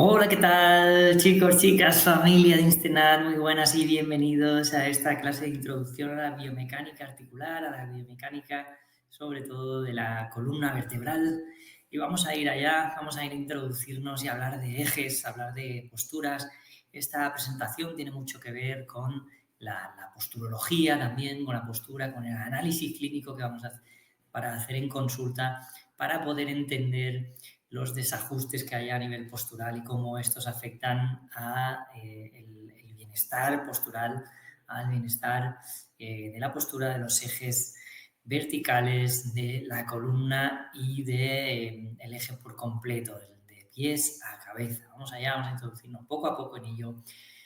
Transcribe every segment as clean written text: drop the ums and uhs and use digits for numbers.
Hola, ¿qué tal, chicos, chicas, familia de Instenat? Muy buenas y bienvenidos a esta clase de introducción a la biomecánica articular, a la biomecánica, sobre todo de la columna vertebral. Y vamos a ir allá, vamos a ir a introducirnos y hablar de ejes, hablar de posturas. Esta presentación tiene mucho que ver con la posturología también, con la postura, con el análisis clínico que vamos a hacer para hacer en consulta, para poder entender los desajustes que hay a nivel postural y cómo estos afectan a el bienestar postural, al bienestar de la postura, de los ejes verticales de la columna y de el eje por completo, de pies a cabeza. Vamos allá, vamos a introducirnos poco a poco en ello.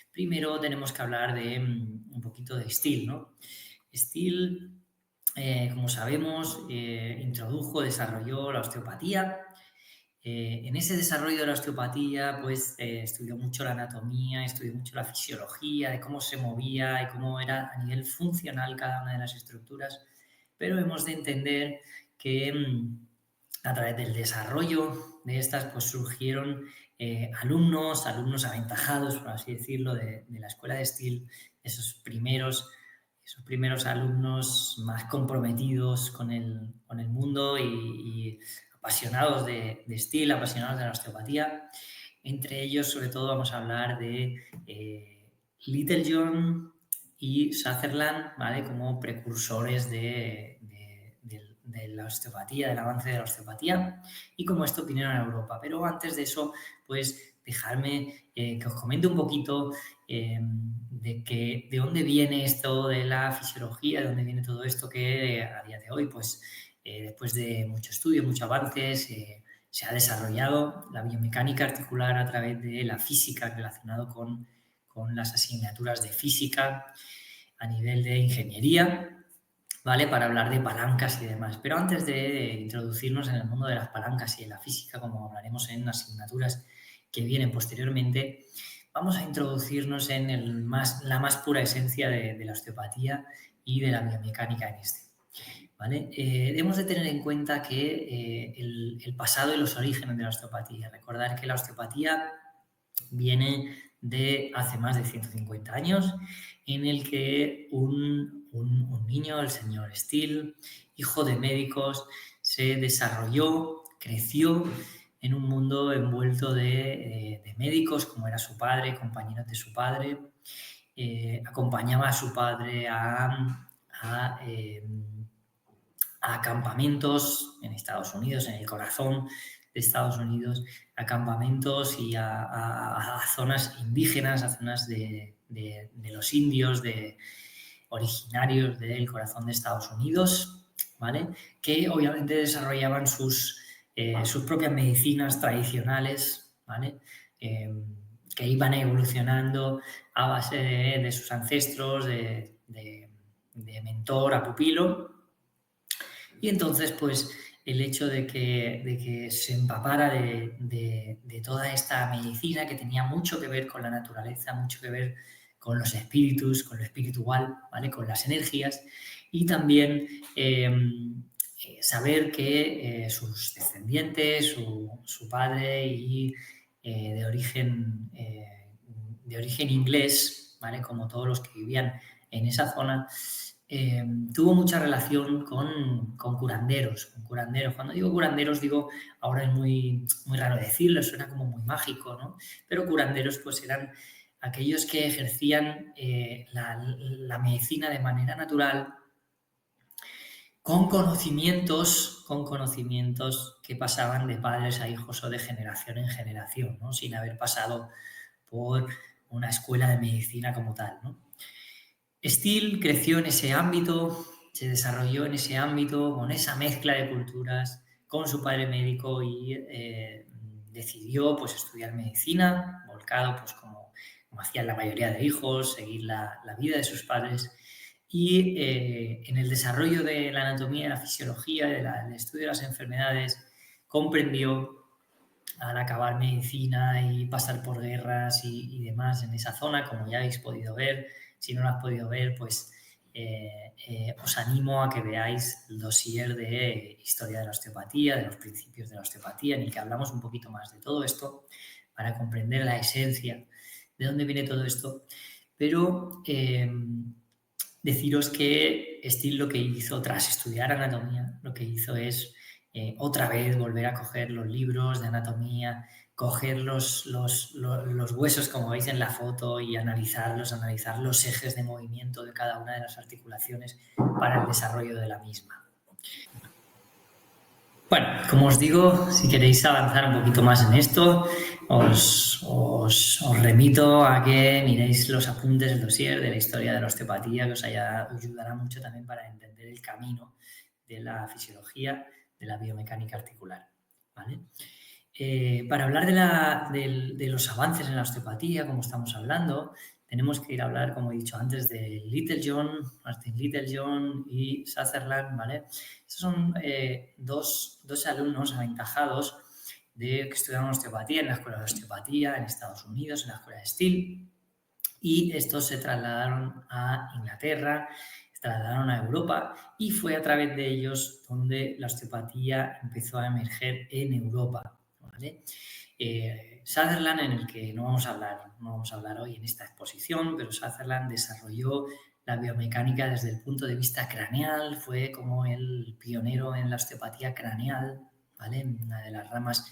Primero tenemos que hablar de un poquito de Steele, ¿no? Steele, como sabemos, introdujo, desarrolló la osteopatía. En ese desarrollo de la osteopatía, pues estudió mucho la anatomía, estudió mucho la fisiología, de cómo se movía y cómo era a nivel funcional cada una de las estructuras, pero hemos de entender que a través del desarrollo de estas, pues surgieron alumnos aventajados, por así decirlo, de la escuela de Steele, esos primeros alumnos más comprometidos con el mundo y apasionados de Steele, apasionados de la osteopatía. Entre ellos, sobre todo, vamos a hablar de Littlejohn y Sutherland, ¿vale? Como precursores de la osteopatía, del avance de la osteopatía y cómo esto vinieron a Europa. Pero antes de eso, pues dejadme que os comente un poquito de dónde viene esto de la fisiología, de dónde viene todo esto que a día de hoy, pues después de mucho estudio, muchos avances, se ha desarrollado la biomecánica articular a través de la física relacionado con las asignaturas de física a nivel de ingeniería, ¿vale? Para hablar de palancas y demás. Pero antes de introducirnos en el mundo de las palancas y de la física, como hablaremos en asignaturas que vienen posteriormente, vamos a introducirnos en la más pura esencia de la osteopatía y de la biomecánica en este. ¿Vale? Debemos de tener en cuenta que el pasado y los orígenes de la osteopatía. Recordar que la osteopatía viene de hace más de 150 años, en el que un niño, el señor Steele, hijo de médicos, se desarrolló, creció en un mundo envuelto de médicos, como era su padre, compañeros de su padre. Acompañaba a su padre a campamentos en Estados Unidos, en el corazón de Estados Unidos, a campamentos y a zonas indígenas, a zonas de los indios, originarios del corazón de Estados Unidos, ¿vale? Que obviamente desarrollaban sus propias medicinas tradicionales, ¿vale? Que iban evolucionando a base de sus ancestros, de mentor a pupilo. Y entonces, pues, el hecho de que se empapara de toda esta medicina que tenía mucho que ver con la naturaleza, mucho que ver con los espíritus, con lo espiritual, ¿vale? Con las energías, y también saber que sus descendientes, su padre y de origen inglés, ¿vale? Como todos los que vivían en esa zona, tuvo mucha relación con curanderos, Cuando digo curanderos, digo, ahora es muy, muy raro decirlo, suena como muy mágico, ¿no? Pero curanderos pues eran aquellos que ejercían la medicina de manera natural, con conocimientos que pasaban de padres a hijos o de generación en generación, ¿no? Sin haber pasado por una escuela de medicina como tal, ¿no? Steele creció en ese ámbito, se desarrolló en ese ámbito, con esa mezcla de culturas, con su padre médico y decidió pues, estudiar medicina, volcado pues, como hacían la mayoría de hijos, seguir la vida de sus padres. Y en el desarrollo de la anatomía, de la fisiología, del estudio de las enfermedades, comprendió al acabar medicina y pasar por guerras y demás en esa zona, como ya habéis podido ver. Si no lo has podido ver, pues os animo a que veáis el dossier de historia de la osteopatía, de los principios de la osteopatía, en el que hablamos un poquito más de todo esto, para comprender la esencia de dónde viene todo esto. Pero deciros que Steele lo que hizo tras estudiar anatomía, lo que hizo es otra vez volver a coger los libros de anatomía, coger los huesos, como veis en la foto, y analizar los ejes de movimiento de cada una de las articulaciones para el desarrollo de la misma. Bueno, como os digo, si queréis avanzar un poquito más en esto, os remito a que miréis los apuntes del dossier de la historia de la osteopatía, que os ayudará mucho también para entender el camino de la fisiología de la biomecánica articular, ¿vale? Para hablar de los avances en la osteopatía, como estamos hablando, tenemos que ir a hablar, como he dicho antes, de Littlejohn, Martin Littlejohn y Sutherland, ¿vale? Estos son dos alumnos aventajados que estudiaron osteopatía en la Escuela de Osteopatía en Estados Unidos, en la Escuela de Steele, y estos se trasladaron a Inglaterra, se trasladaron a Europa, y fue a través de ellos donde la osteopatía empezó a emerger en Europa, ¿vale? Sutherland, en el que no vamos a hablar hoy en esta exposición, pero Sutherland desarrolló la biomecánica desde el punto de vista craneal, fue como el pionero en la osteopatía craneal, ¿vale? Una de las ramas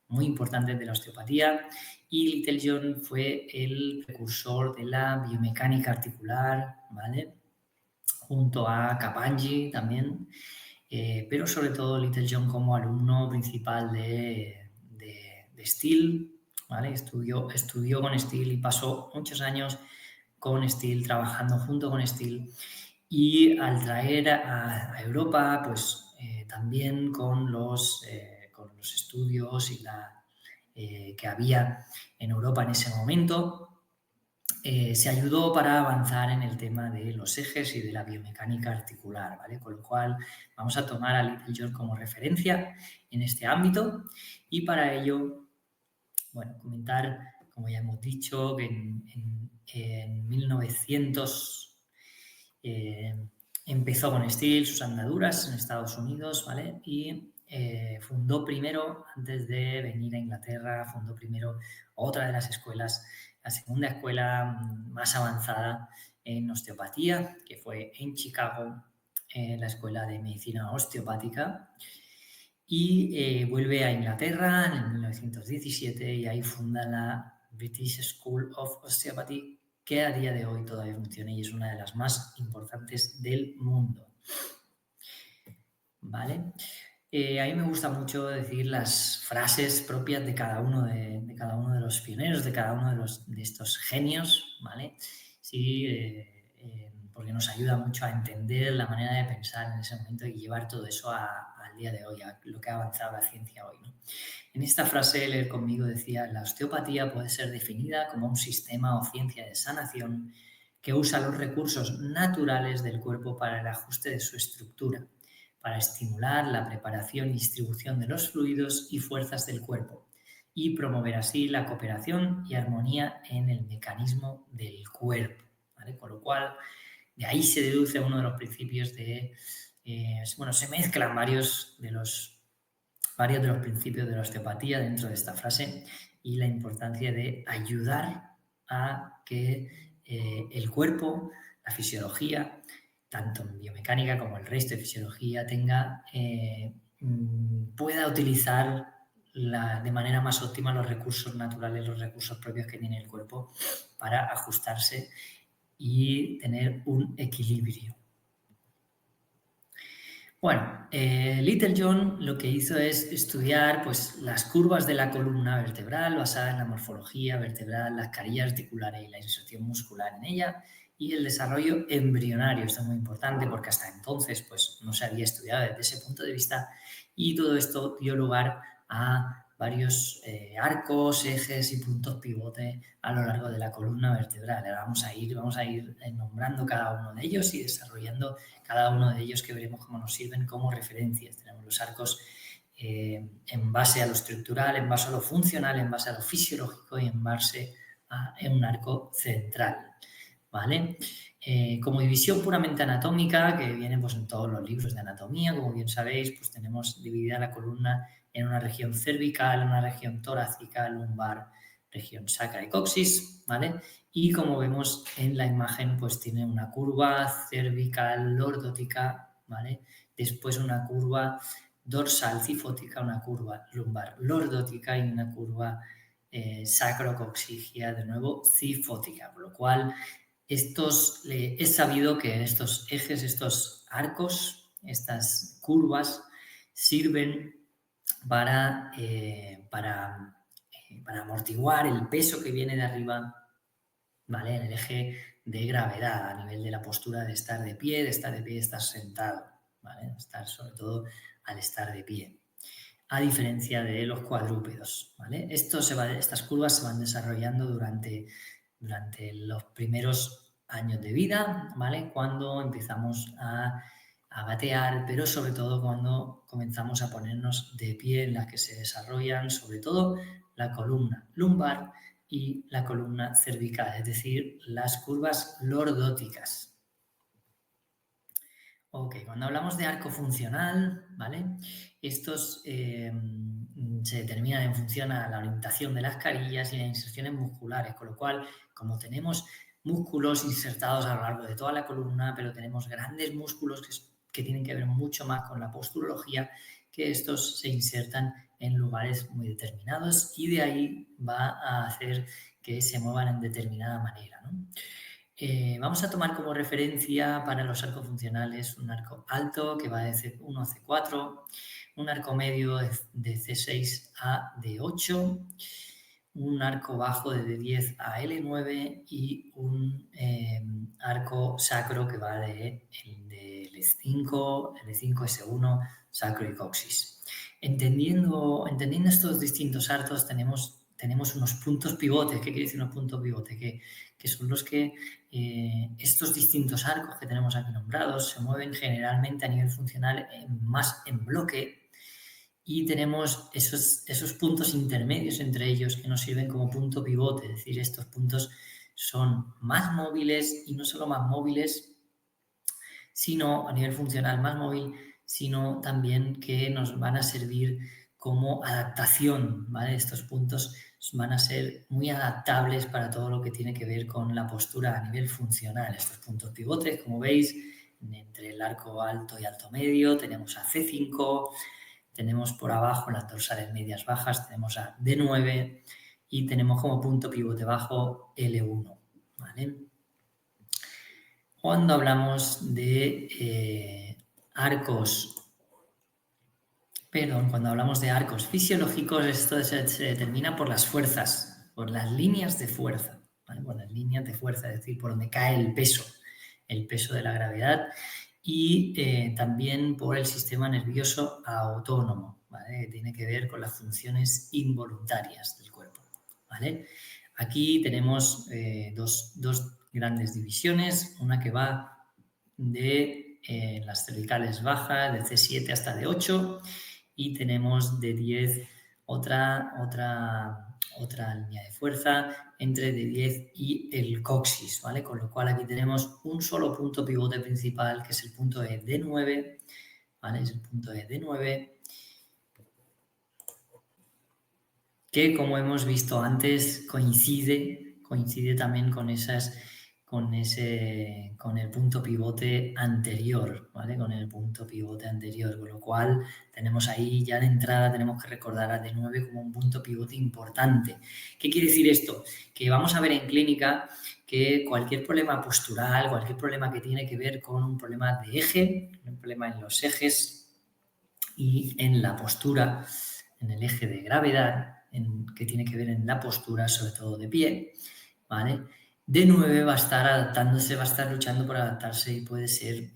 muy importantes de la osteopatía, y Littlejohn fue el precursor de la biomecánica articular, ¿vale? Junto a Kapandji también, pero sobre todo Littlejohn como alumno principal de Steele, ¿vale? Estudió con Steele y pasó muchos años con Steele, trabajando junto con Steele, y al traer a Europa, pues también con los estudios y que había en Europa en ese momento, se ayudó para avanzar en el tema de los ejes y de la biomecánica articular, ¿vale? Con lo cual vamos a tomar a Littlejohn como referencia en este ámbito, y para ello, bueno, comentar, como ya hemos dicho, que en 1900 empezó con Steele sus andaduras en Estados Unidos, ¿vale? Y fundó primero, antes de venir a Inglaterra, fundó primero otra de las escuelas, la segunda escuela más avanzada en osteopatía, que fue en Chicago, la Escuela de Medicina Osteopática, y vuelve a Inglaterra en 1917 y ahí funda la British School of Osteopathy, que a día de hoy todavía funciona y es una de las más importantes del mundo, ¿vale? A mí me gusta mucho decir las frases propias de cada uno de los pioneros, de cada uno de estos genios, ¿vale? Sí, porque nos ayuda mucho a entender la manera de pensar en ese momento y llevar todo eso al día de hoy, a lo que ha avanzado la ciencia hoy, ¿no? En esta frase, leer conmigo, decía: la osteopatía puede ser definida como un sistema o ciencia de sanación que usa los recursos naturales del cuerpo para el ajuste de su estructura, para estimular la preparación y distribución de los fluidos y fuerzas del cuerpo y promover así la cooperación y armonía en el mecanismo del cuerpo, ¿vale? Con lo cual, de ahí se deduce uno de los principios se mezclan varios de los principios de la osteopatía dentro de esta frase, y la importancia de ayudar a que el cuerpo, la fisiología, tanto en biomecánica como el resto de fisiología, pueda utilizar de manera más óptima los recursos naturales, los recursos propios que tiene el cuerpo para ajustarse y tener un equilibrio. Bueno, Littlejohn lo que hizo es estudiar, pues, las curvas de la columna vertebral basada en la morfología vertebral, las carillas articulares y la inserción muscular en ella, y el desarrollo embrionario. Esto es muy importante porque hasta entonces, pues, no se había estudiado desde ese punto de vista, y todo esto dio lugar a varios arcos, ejes y puntos pivote a lo largo de la columna vertebral. Ahora vamos a ir nombrando cada uno de ellos y desarrollando cada uno de ellos, que veremos cómo nos sirven como referencias. Tenemos los arcos en base a lo estructural, en base a lo funcional, en base a lo fisiológico y en base a un arco central, ¿vale? Como división puramente anatómica, que viene pues en todos los libros de anatomía, como bien sabéis, pues tenemos dividida la columna en una región cervical, una región torácica, lumbar, región sacra y coxis, ¿vale? Y como vemos en la imagen, pues tiene una curva cervical lordótica, ¿vale? Después una curva dorsal cifótica, una curva lumbar lordótica y una curva sacrocoxigia, de nuevo cifótica, por lo cual es sabido que estos ejes, estos arcos, estas curvas sirven para amortiguar el peso que viene de arriba, ¿vale? En el eje de gravedad, a nivel de la postura de estar de pie, estar sentado, ¿vale? Estar sobre todo al estar de pie, a diferencia de los cuadrúpedos, ¿vale? Estas curvas se van desarrollando durante los primeros años de vida, ¿vale? Cuando empezamos a gatear, pero sobre todo cuando comenzamos a ponernos de pie, en las que se desarrollan sobre todo la columna lumbar y la columna cervical, es decir, las curvas lordóticas. Ok, cuando hablamos de arco funcional, ¿vale? Estos se determinan en función a la orientación de las carillas y las inserciones musculares, con lo cual, como tenemos músculos insertados a lo largo de toda la columna, pero tenemos grandes músculos que tienen que ver mucho más con la posturología, que estos se insertan en lugares muy determinados y de ahí va a hacer que se muevan en determinada manera, ¿no? Vamos a tomar como referencia para los arcos funcionales un arco alto que va de C1 a C4, un arco medio de C6 a D8, un arco bajo de D10 a L9 y un arco sacro que va de L5, S1, sacro y coxis. Entendiendo estos distintos arcos tenemos unos puntos pivotes. ¿Qué quiere decir unos puntos pivotes? Que son los que estos distintos arcos que tenemos aquí nombrados se mueven generalmente a nivel funcional más en bloque, y tenemos esos puntos intermedios entre ellos que nos sirven como punto pivote, es decir, estos puntos son más móviles y no solo más móviles, sino a nivel funcional más móvil, sino también que nos van a servir como adaptación, ¿vale? Estos puntos van a ser muy adaptables para todo lo que tiene que ver con la postura a nivel funcional. Estos puntos pivotes, como veis, entre el arco alto y alto medio, tenemos a C5, tenemos por abajo las dorsales medias bajas, tenemos a D9 y tenemos como punto pivote bajo L1, ¿vale? Cuando hablamos de cuando hablamos de arcos fisiológicos, esto se determina por las fuerzas, por las líneas de fuerza, ¿vale? Por las líneas de fuerza, es decir, por donde cae el peso de la gravedad, y también por el sistema nervioso autónomo, ¿vale? Que tiene que ver con las funciones involuntarias del cuerpo, ¿vale? Aquí tenemos dos grandes divisiones, una que va de las cervicales bajas, de C7 hasta D8, y tenemos de 10 otra línea de fuerza entre D10 y el coxis, ¿vale? Con lo cual aquí tenemos un solo punto pivote principal, que es el punto de D9, ¿vale? Es el punto de D9, que, como hemos visto antes, coincide también con el punto pivote anterior, ¿vale? Con el punto pivote anterior, con lo cual tenemos ahí ya de entrada, tenemos que recordar a D9 como un punto pivote importante. ¿Qué quiere decir esto? Que vamos a ver en clínica que cualquier problema postural, cualquier problema que tiene que ver con un problema de eje, un problema en los ejes y en la postura, en el eje de gravedad, que tiene que ver en la postura, sobre todo de pie, ¿vale? D9 va a estar adaptándose, va a estar luchando por adaptarse, y puede ser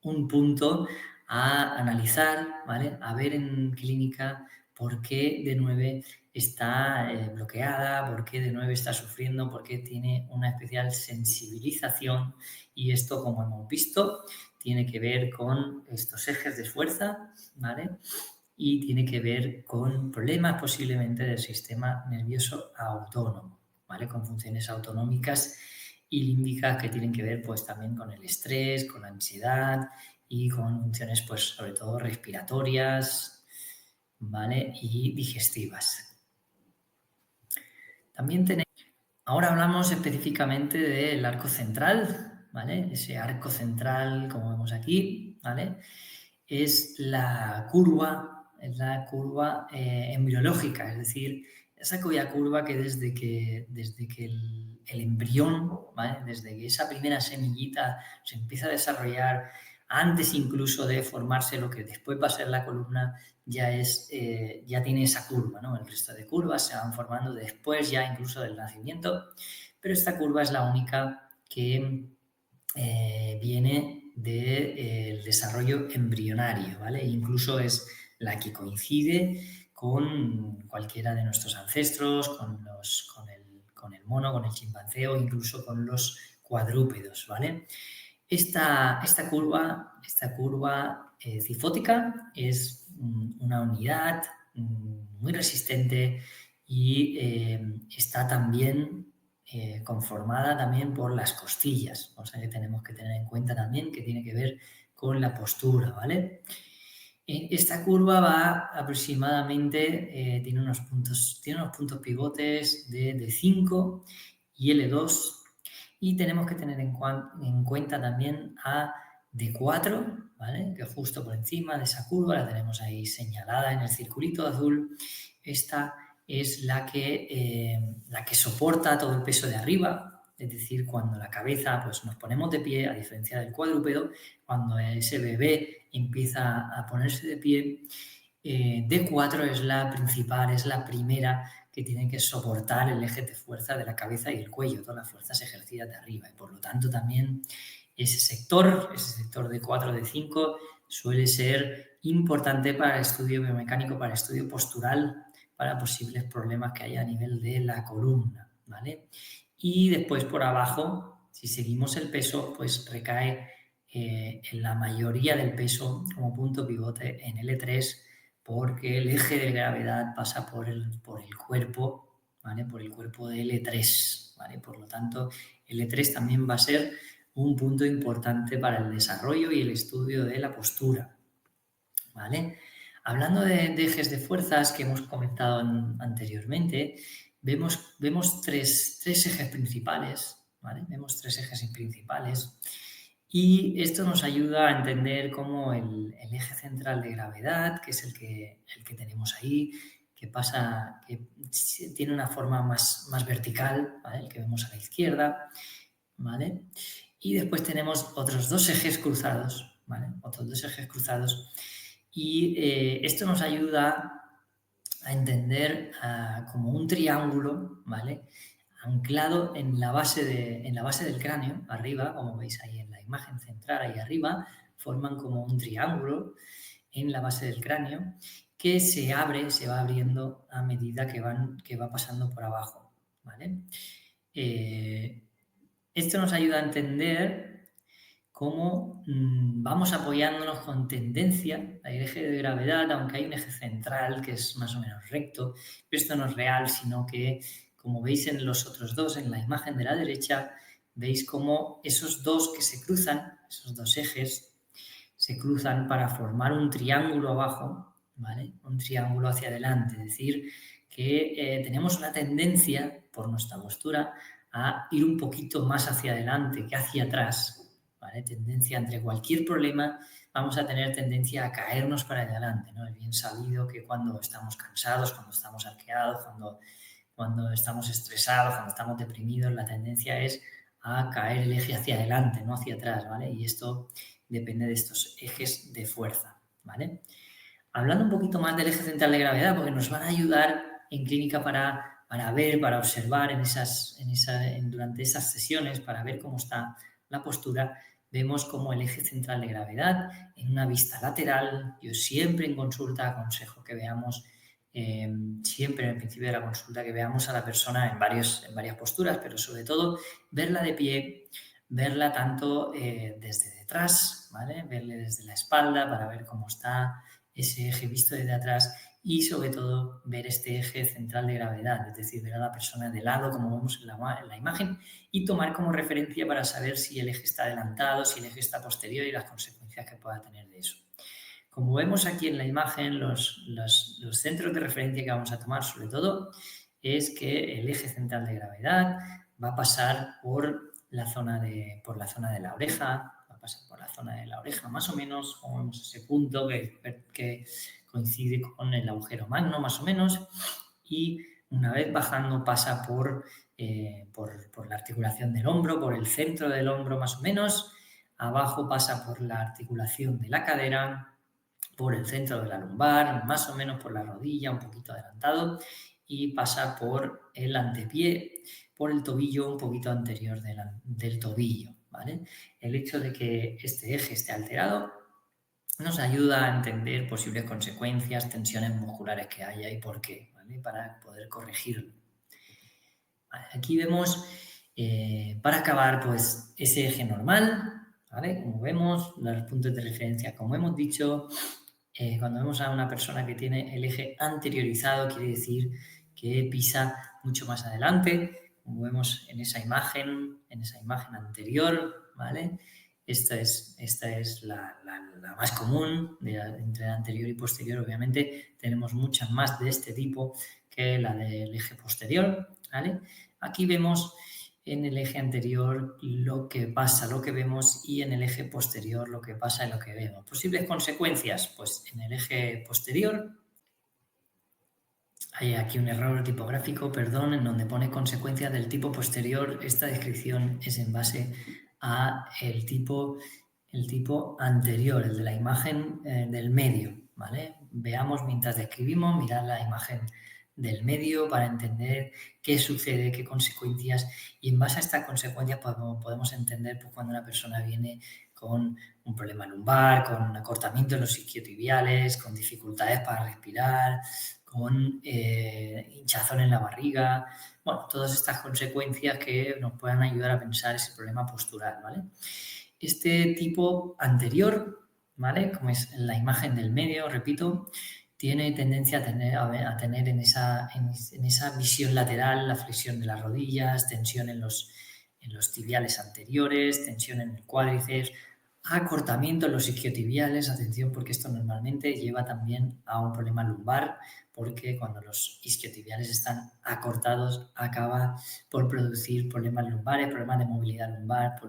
un punto a analizar, ¿vale? A ver en clínica por qué D9 está bloqueada, por qué D9 está sufriendo, por qué tiene una especial sensibilización, y esto, como hemos visto, tiene que ver con estos ejes de fuerza, ¿vale? Y tiene que ver con problemas posiblemente del sistema nervioso autónomo, ¿vale? Con funciones autonómicas y límbicas que tienen que ver, pues, también con el estrés, con la ansiedad y con funciones, pues, sobre todo respiratorias, ¿vale? Y digestivas. También tenemos... Ahora hablamos específicamente del arco central, ¿vale? Ese arco central, como vemos aquí, ¿vale? Es la curva embriológica, es decir, esa curva que desde que el embrión, ¿vale? Desde que esa primera semillita se empieza a desarrollar, antes incluso de formarse lo que después va a ser la columna, ya tiene esa curva, ¿no? El resto de curvas se van formando después ya incluso del nacimiento, pero esta curva es la única que viene del desarrollo embrionario, ¿vale? Incluso es la que coincide con cualquiera de nuestros ancestros, con el mono, con el chimpancé o incluso con los cuadrúpedos, ¿vale? Esta curva cifótica es una unidad muy resistente y está también conformada también por las costillas, o sea que tenemos que tener en cuenta también que tiene que ver con la postura, ¿vale? Esta curva va aproximadamente, tiene unos puntos pivotes de D5 y L2 y tenemos que tener en cuenta también a D4, ¿vale? Que justo por encima de esa curva la tenemos ahí señalada en el circulito azul. Esta es la que soporta todo el peso de arriba, es decir, cuando la cabeza, pues nos ponemos de pie, a diferencia del cuadrúpedo, cuando ese bebé empieza a ponerse de pie, D4 es la principal, es la primera que tiene que soportar el eje de fuerza de la cabeza y el cuello, todas las fuerzas ejercidas de arriba. Y por lo tanto también ese sector D4, D5, suele ser importante para el estudio biomecánico, para el estudio postural, para posibles problemas que haya a nivel de la columna, ¿vale? Y después por abajo, si seguimos el peso, pues recae en la mayoría del peso como punto pivote en L3, porque el eje de gravedad pasa por el cuerpo, ¿vale? Por el cuerpo de L3, ¿vale? Por lo tanto, L3 también va a ser un punto importante para el desarrollo y el estudio de la postura, ¿vale? Hablando de ejes de fuerzas que hemos comentado anteriormente, vemos tres ejes principales, ¿vale? Vemos tres ejes principales y esto nos ayuda a entender cómo el eje central de gravedad, que es el que tenemos ahí, que tiene una forma más vertical, ¿vale? El que vemos a la izquierda, ¿vale? Y después tenemos otros dos ejes cruzados, ¿vale? Otros dos ejes cruzados. Y esto nos ayuda a entender como un triángulo, ¿vale? Anclado en la base del cráneo, arriba, como veis ahí en la imagen central, ahí arriba, forman como un triángulo en la base del cráneo que se va abriendo a medida que va pasando por abajo, ¿vale? Esto nos ayuda a entender cómo vamos apoyándonos con tendencia al eje de gravedad, aunque hay un eje central que es más o menos recto, pero esto no es real, sino que, como veis en los otros dos, en la imagen de la derecha, veis cómo esos dos que se cruzan, esos dos ejes, se cruzan para formar un triángulo abajo, ¿vale? Un triángulo hacia adelante, es decir, que tenemos una tendencia, por nuestra postura, a ir un poquito más hacia adelante que hacia atrás, ¿vale? Tendencia entre cualquier problema, vamos a tener tendencia a caernos para adelante, ¿no? Es bien sabido que cuando estamos cansados, cuando estamos arqueados, cuando estamos estresados, cuando estamos deprimidos, la tendencia es a caer el eje hacia adelante, no hacia atrás, ¿vale? Y esto depende de estos ejes de fuerza, ¿vale? Hablando un poquito más del eje central de gravedad, porque nos van a ayudar en clínica para ver, para observar durante esas sesiones, para ver cómo está la postura, vemos como el eje central de gravedad en una vista lateral. Yo siempre en consulta aconsejo que veamos, siempre en el principio de la consulta, que veamos a la persona en varias posturas, pero sobre todo verla de pie, verla tanto desde detrás, ¿vale? Verle desde la espalda para ver cómo está ese eje visto desde atrás y sobre todo ver este eje central de gravedad, es decir, ver a la persona de lado como vemos en la imagen y tomar como referencia para saber si el eje está adelantado, si el eje está posterior y las consecuencias que pueda tener de eso. Como vemos aquí en la imagen, los centros de referencia que vamos a tomar, sobre todo, es que el eje central de gravedad va a pasar por la zona de la oreja, va a pasar por la zona de la oreja más o menos, como vemos ese punto que coincide con el agujero magno más o menos, y una vez bajando pasa por la articulación del hombro, por el centro del hombro más o menos, abajo pasa por la articulación de la cadera, por el centro de la lumbar, más o menos por la rodilla, un poquito adelantado, y pasa por el antepié, por el tobillo un poquito anterior del tobillo, ¿vale? El hecho de que este eje esté alterado nos ayuda a entender posibles consecuencias, tensiones musculares que haya y por qué, ¿vale? Para poder corregirlo. Vale, aquí vemos, para acabar, pues ese eje normal, ¿vale? Como vemos, los puntos de referencia, como hemos dicho, cuando vemos a una persona que tiene el eje anteriorizado, quiere decir que pisa mucho más adelante, como vemos en esa imagen anterior, ¿vale? Esta es la más común, entre anterior y posterior, obviamente tenemos muchas más de este tipo que la del eje posterior, ¿vale? Aquí vemos en el eje anterior lo que pasa, lo que vemos, y en el eje posterior lo que pasa y lo que vemos. Posibles consecuencias, pues en el eje posterior hay aquí un error tipográfico, perdón, en donde pone consecuencias del tipo posterior. Esta descripción es en base a el tipo anterior, el de la imagen del medio, ¿vale? Veamos mientras describimos, mirad la imagen del medio para entender qué sucede, qué consecuencias, y en base a estas consecuencias podemos entender pues, cuando una persona viene con un problema lumbar, con acortamiento en los isquiotibiales, con dificultades para respirar, con hinchazón en la barriga, bueno, todas estas consecuencias que nos puedan ayudar a pensar ese problema postural, ¿vale? Este tipo anterior, ¿vale? Como es la imagen del medio, repito, tiene tendencia a tener en esa visión lateral la flexión de las rodillas, tensión en los tibiales anteriores, tensión en el cuádriceps, acortamiento en los isquiotibiales, atención porque esto normalmente lleva también a un problema lumbar, porque cuando los isquiotibiales están acortados acaba por producir problemas lumbares, problemas de movilidad lumbar,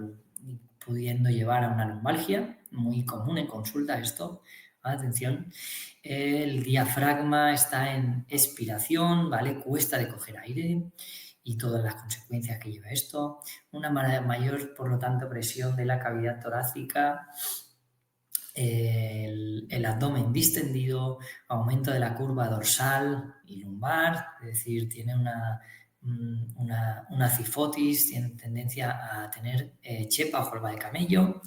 pudiendo llevar a una lumbalgia, muy común en consulta esto, atención. El diafragma está en expiración, ¿vale? Cuesta de coger aire y todas las consecuencias que lleva esto. Una mayor, por lo tanto, presión de la cavidad torácica, el abdomen distendido, aumento de la curva dorsal y lumbar, es decir, tiene una cifotis, tiene tendencia a tener chepa o joroba de camello.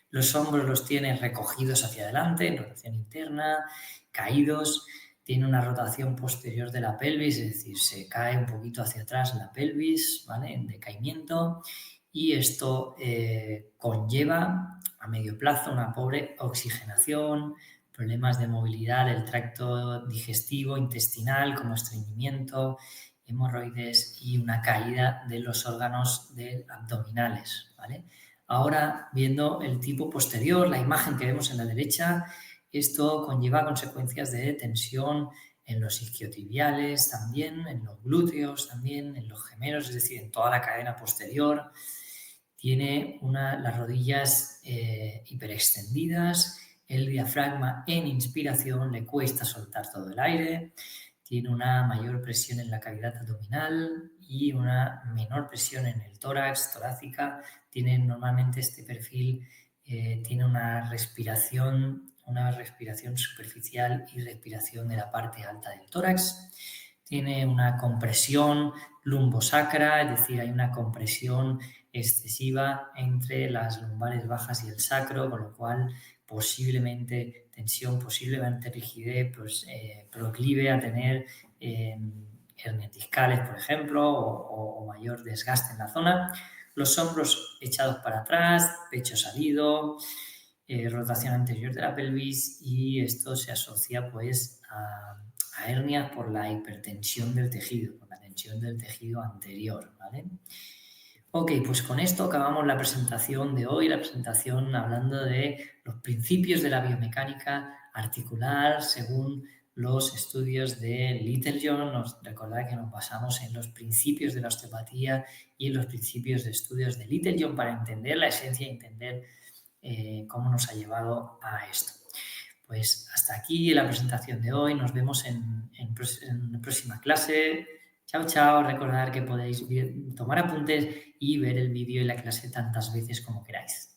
Los hombros los tiene recogidos hacia adelante, en rotación interna, caídos. Tiene una rotación posterior de la pelvis, es decir, se cae un poquito hacia atrás la pelvis, ¿vale? En decaimiento. Y esto conlleva a medio plazo una pobre oxigenación, problemas de movilidad del tracto digestivo, intestinal, como estreñimiento, hemorroides y una caída de los órganos abdominales, ¿vale? Ahora, viendo el tipo posterior, la imagen que vemos en la derecha, esto conlleva consecuencias de tensión en los isquiotibiales también, en los glúteos también, en los gemelos, es decir, en toda la cadena posterior. Tiene las rodillas hiperextendidas, el diafragma en inspiración le cuesta soltar todo el aire, tiene una mayor presión en la cavidad abdominal y una menor presión en el tórax, torácica. Tiene normalmente este perfil, tiene una respiración superficial y respiración de la parte alta del tórax. Tiene una compresión lumbosacra, es decir, hay una compresión excesiva entre las lumbares bajas y el sacro, con lo cual posiblemente tensión, posiblemente rigidez, pues, proclive a tener hernias discales, por ejemplo, o mayor desgaste en la zona. Los hombros echados para atrás, pecho salido, rotación anterior de la pelvis, y esto se asocia pues a hernias por la hipertensión del tejido, por la tensión del tejido anterior, ¿vale? Ok, pues con esto acabamos la presentación de hoy, la presentación hablando de los principios de la biomecánica articular según los estudios de Littlejohn. Recordad que nos basamos en los principios de la osteopatía y en los principios de estudios de Littlejohn para entender la esencia y entender cómo nos ha llevado a esto. Pues hasta aquí la presentación de hoy. Nos vemos en la próxima clase. Chao, chao. Recordad que podéis tomar apuntes y ver el vídeo y la clase tantas veces como queráis.